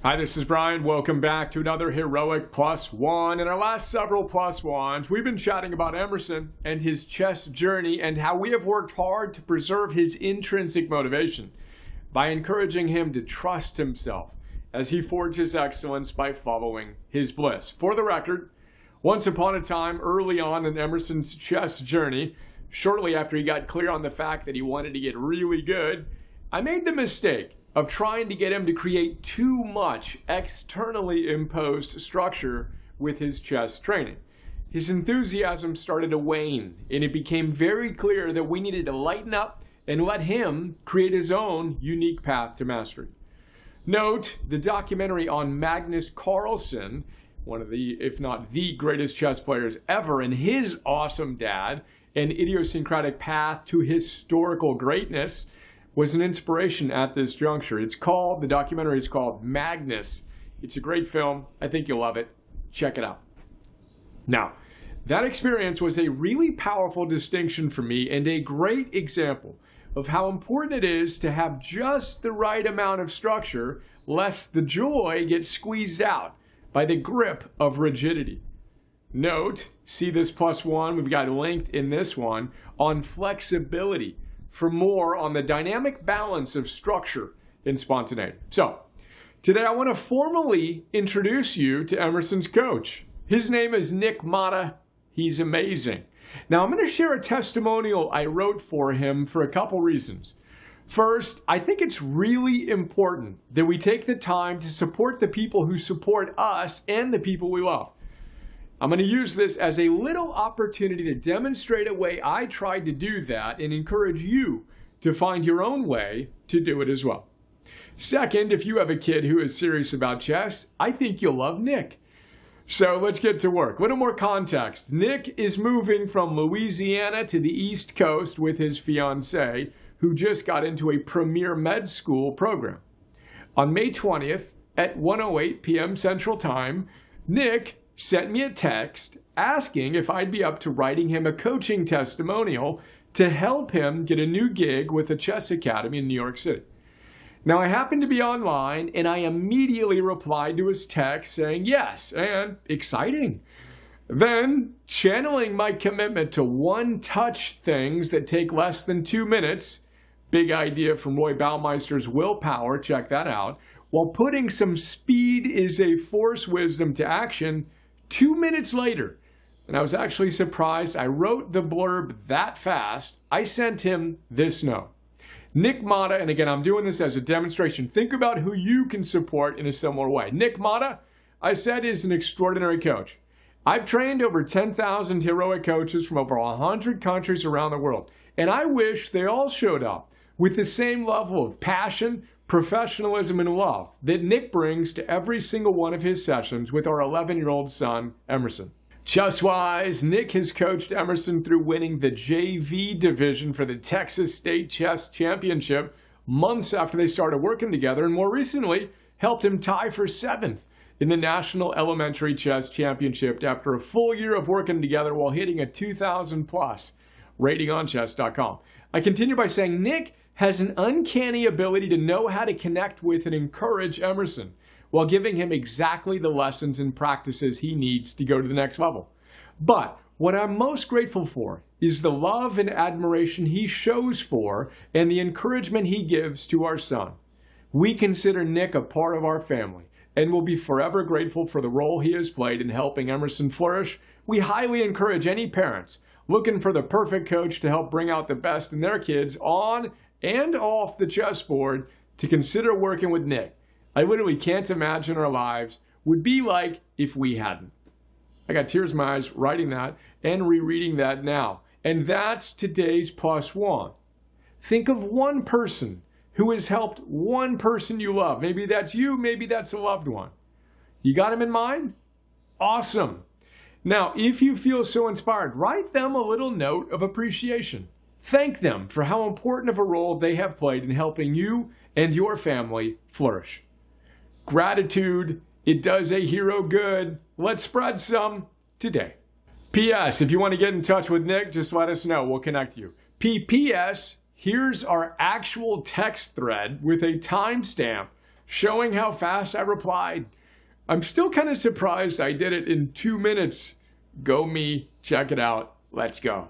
Hi, this is Brian. Welcome back to another Heroic Plus One. In our last several Plus Ones, we've been chatting about Emerson and his chess journey and how we have worked hard to preserve his intrinsic motivation by encouraging him to trust himself as he forges excellence by following his bliss. For the record, once upon a time, early on in Emerson's chess journey, shortly after he got clear on the fact that he wanted to get really good, I made the mistake of trying to get him to create too much externally imposed structure with his chess training. His enthusiasm started to wane, and it became very clear that we needed to lighten up and let him create his own unique path to mastery. Note, the documentary on Magnus Carlsen, one of the, if not the greatest chess players ever, and his awesome dad, an idiosyncratic path to historical greatness, was an inspiration at this juncture. The documentary is called Magnus. It's a great film. I think you'll love it. Check it out. Now, that experience was a really powerful distinction for me and a great example of how important it is to have just the right amount of structure, lest the joy gets squeezed out by the grip of rigidity. Note, see this plus one, we've got linked in this one, on flexibility, for more on the dynamic balance of structure and spontaneity. So, today I want to formally introduce you to Emerson's coach. His name is Nick Matta. He's amazing. Now, I'm going to share a testimonial I wrote for him for a couple reasons. First, I think it's really important that we take the time to support the people who support us and the people we love. I'm going to use this as a little opportunity to demonstrate a way I tried to do that and encourage you to find your own way to do it as well. Second, if you have a kid who is serious about chess, I think you'll love Nick. So let's get to work. A little more context. Nick is moving from Louisiana to the East Coast with his fiancée, who just got into a premier med school program. On May 20th at 1:08 p.m. Central Time, Nick sent me a text asking if I'd be up to writing him a coaching testimonial to help him get a new gig with a chess academy in New York City. Now, I happened to be online, and I immediately replied to his text saying yes, and exciting. Then, channeling my commitment to one-touch things that take less than 2 minutes, big idea from Roy Baumeister's Willpower, check that out, while putting some speed is a force wisdom to action, 2 minutes later, and I was actually surprised I wrote the blurb that fast, I sent him this note. Nick Matta, and again, I'm doing this as a demonstration. Think about who you can support in a similar way. Nick Matta, I said, is an extraordinary coach. I've trained over 10,000 heroic coaches from over 100 countries around the world, and I wish they all showed up with the same level of passion, professionalism, and love that Nick brings to every single one of his sessions with our 11-year-old son, Emerson. Chess-wise, Nick has coached Emerson through winning the JV division for the Texas State Chess Championship months after they started working together, and more recently, helped him tie for 7th in the National Elementary Chess Championship after a full year of working together while hitting a 2,000+ rating on chess.com. I continue by saying Nick has an uncanny ability to know how to connect with and encourage Emerson while giving him exactly the lessons and practices he needs to go to the next level. But what I'm most grateful for is the love and admiration he shows for and the encouragement he gives to our son. We consider Nick a part of our family and will be forever grateful for the role he has played in helping Emerson flourish. We highly encourage any parents looking for the perfect coach to help bring out the best in their kids on and off the chessboard to consider working with Nick. I literally can't imagine our lives would be like if we hadn't. I got tears in my eyes writing that and rereading that now. And that's today's plus one. Think of one person who has helped one person you love. Maybe that's you, maybe that's a loved one. You got him in mind? Awesome. Now, if you feel so inspired, write them a little note of appreciation. Thank them for how important of a role they have played in helping you and your family flourish. Gratitude, it does a hero good. Let's spread some today. P.S. If you want to get in touch with Nick, just let us know. We'll connect you. P.P.S. Here's our actual text thread with a timestamp showing how fast I replied. I'm still kind of surprised I did it in 2 minutes. Go me, check it out. Let's go.